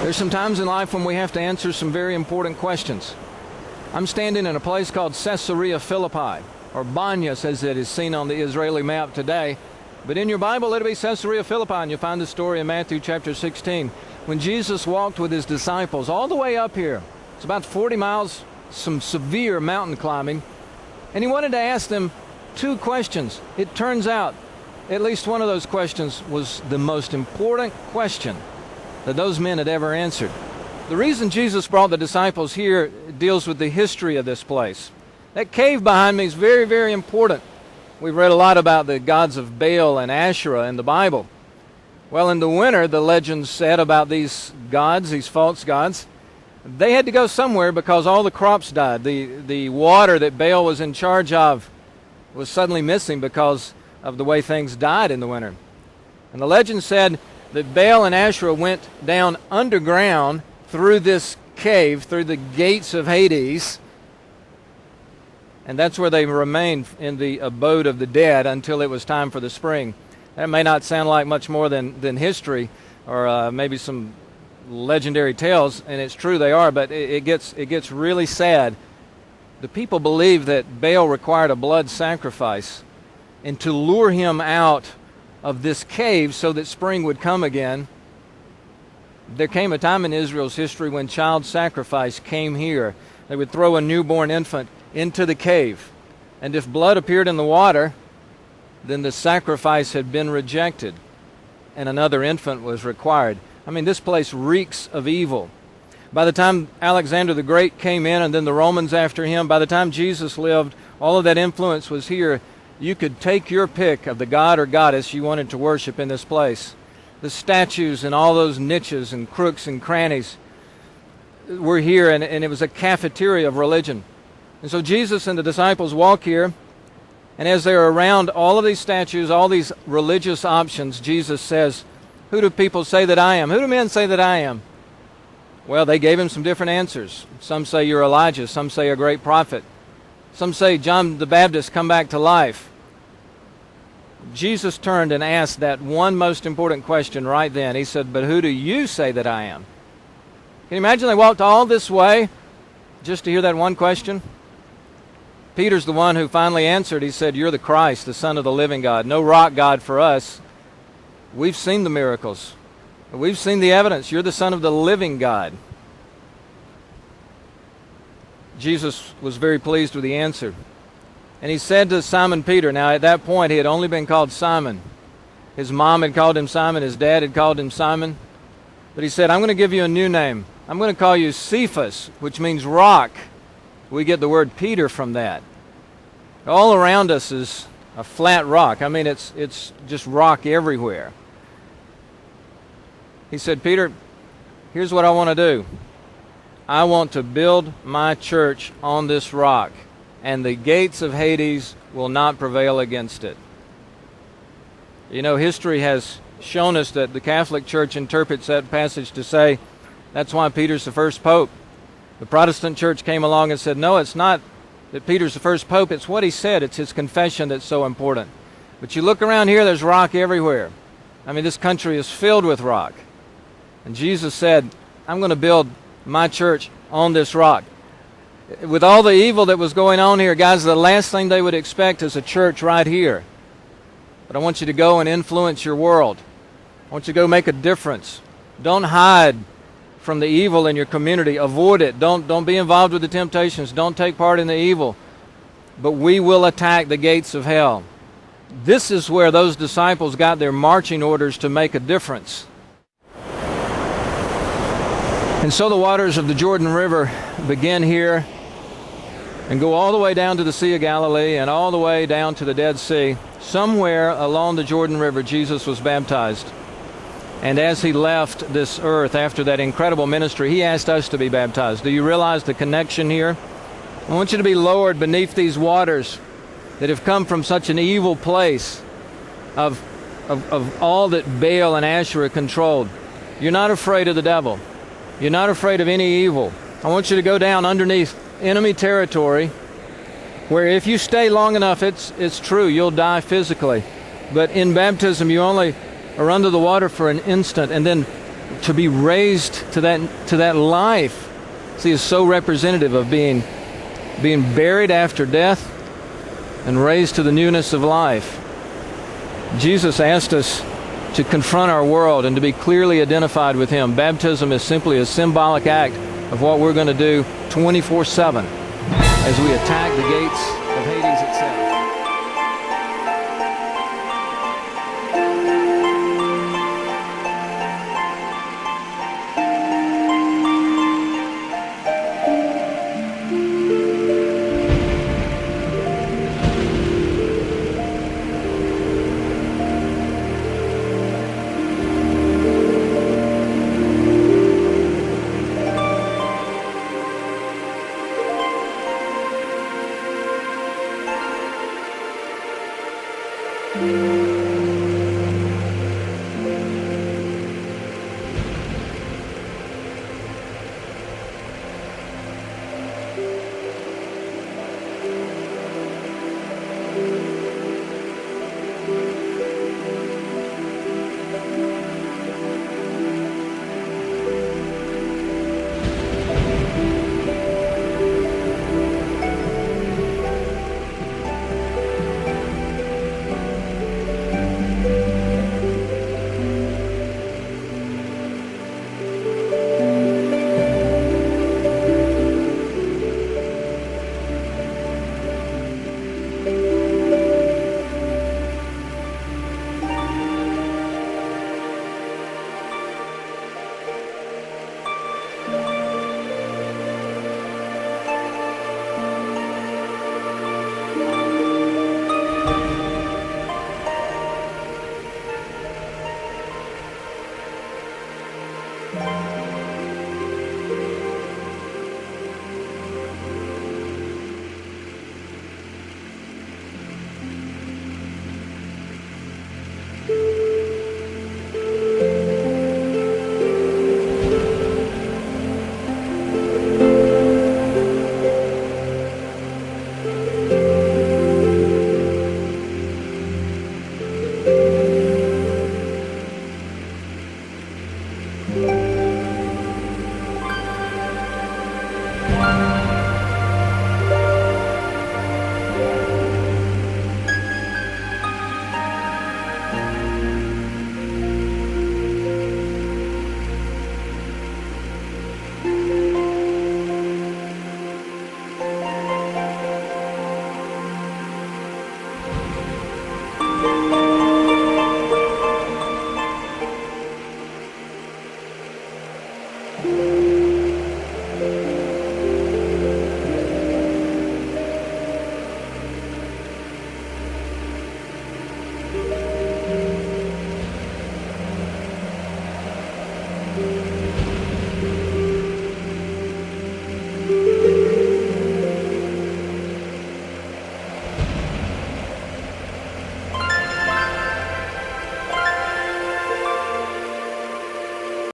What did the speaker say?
There's some times in life when we have to answer some very important questions. I'm standing in a place called Caesarea Philippi, or Panias as it is seen on the Israeli map today. But in your Bible, it'll be Caesarea Philippi, and you'll find the story in Matthew chapter 16. When Jesus walked with his disciples all the way up here, it's about 40 miles, some severe mountain climbing, and he wanted to ask them two questions. It turns out at least one of those questions was the most important question that those men had ever answered. The reason Jesus brought the disciples here deals with the history of this place. That cave behind me is very, very important. We've read a lot about the gods of Baal and Asherah in the Bible. Well, in the winter, the legends said about these gods, these false gods, they had to go somewhere because all the crops died. The water that Baal was in charge of was suddenly missing because of the way things died in the winter. And the legend said that Baal and Asherah went down underground through this cave, through the gates of Hades, and that's where they remained in the abode of the dead until it was time for the spring. That may not sound like much more than history or maybe some legendary tales, and it's true they are, but it gets really sad. The people believed that Baal required a blood sacrifice, and to lure him out of this cave so that spring would come again, there came a time in Israel's history when child sacrifice came here. They would throw a newborn infant into the cave, and if blood appeared in the water, then the sacrifice had been rejected, and another infant was required. I mean, this place reeks of evil. By the time Alexander the Great came in, and then the Romans after him, by the time Jesus lived, all of that influence was here. You could take your pick of the god or goddess you wanted to worship in this place. The statues and all those niches and crooks and crannies were here, and it was a cafeteria of religion. And so Jesus and the disciples walk here, and as they're around all of these statues, all these religious options, Jesus says, "Who do people say that I am? Who do men say that I am?" Well, they gave him some different answers. Some say you're Elijah. Some say a great prophet. Some say John the Baptist come back to life. Jesus turned and asked that one most important question right then. He said, "But who do you say that I am?" Can you imagine they walked all this way just to hear that one question? Peter's the one who finally answered. He said, "You're the Christ, the Son of the living God." No rock God for us. We've seen the miracles. We've seen the evidence. You're the Son of the living God. Jesus was very pleased with the answer. And he said to Simon Peter, now at that point he had only been called Simon. His mom had called him Simon, his dad had called him Simon. But he said, "I'm going to give you a new name. I'm going to call you Cephas," which means rock. We get the word Peter from that. All around us is a flat rock. I mean, it's just rock everywhere. He said, "Peter, here's what I want to do. I want to build my church on this rock, and the gates of Hades will not prevail against it." You know, history has shown us that the Catholic Church interprets that passage to say that's why Peter's the first pope. The Protestant Church came along and said, no, it's not that Peter's the first pope, it's what he said, it's his confession that's so important. But you look around here, there's rock everywhere. I mean, this country is filled with rock. And Jesus said, "I'm going to build my church on this rock." With all the evil that was going on here, guys, the last thing they would expect is a church right here. But I want you to go and influence your world. I want you to go make a difference. Don't hide from the evil in your community. Avoid it. Don't be involved with the temptations. Don't take part in the evil. But we will attack the gates of hell. This is where those disciples got their marching orders to make a difference. And so the waters of the Jordan River begin here and go all the way down to the Sea of Galilee and all the way down to the Dead Sea. Somewhere along the Jordan River, Jesus was baptized. And as he left this earth after that incredible ministry, he asked us to be baptized. Do you realize the connection here? I want you to be lowered beneath these waters that have come from such an evil place of all that Baal and Asherah controlled. You're not afraid of the devil. You're not afraid of any evil. I want you to go down underneath enemy territory where if you stay long enough, it's true, you'll die physically. But in baptism, you only are under the water for an instant, and then to be raised to that life, see, is so representative of being buried after death and raised to the newness of life. Jesus asked us to confront our world and to be clearly identified with Him. Baptism is simply a symbolic act of what we're going to do 24/7 as we attack the gates of Hades itself.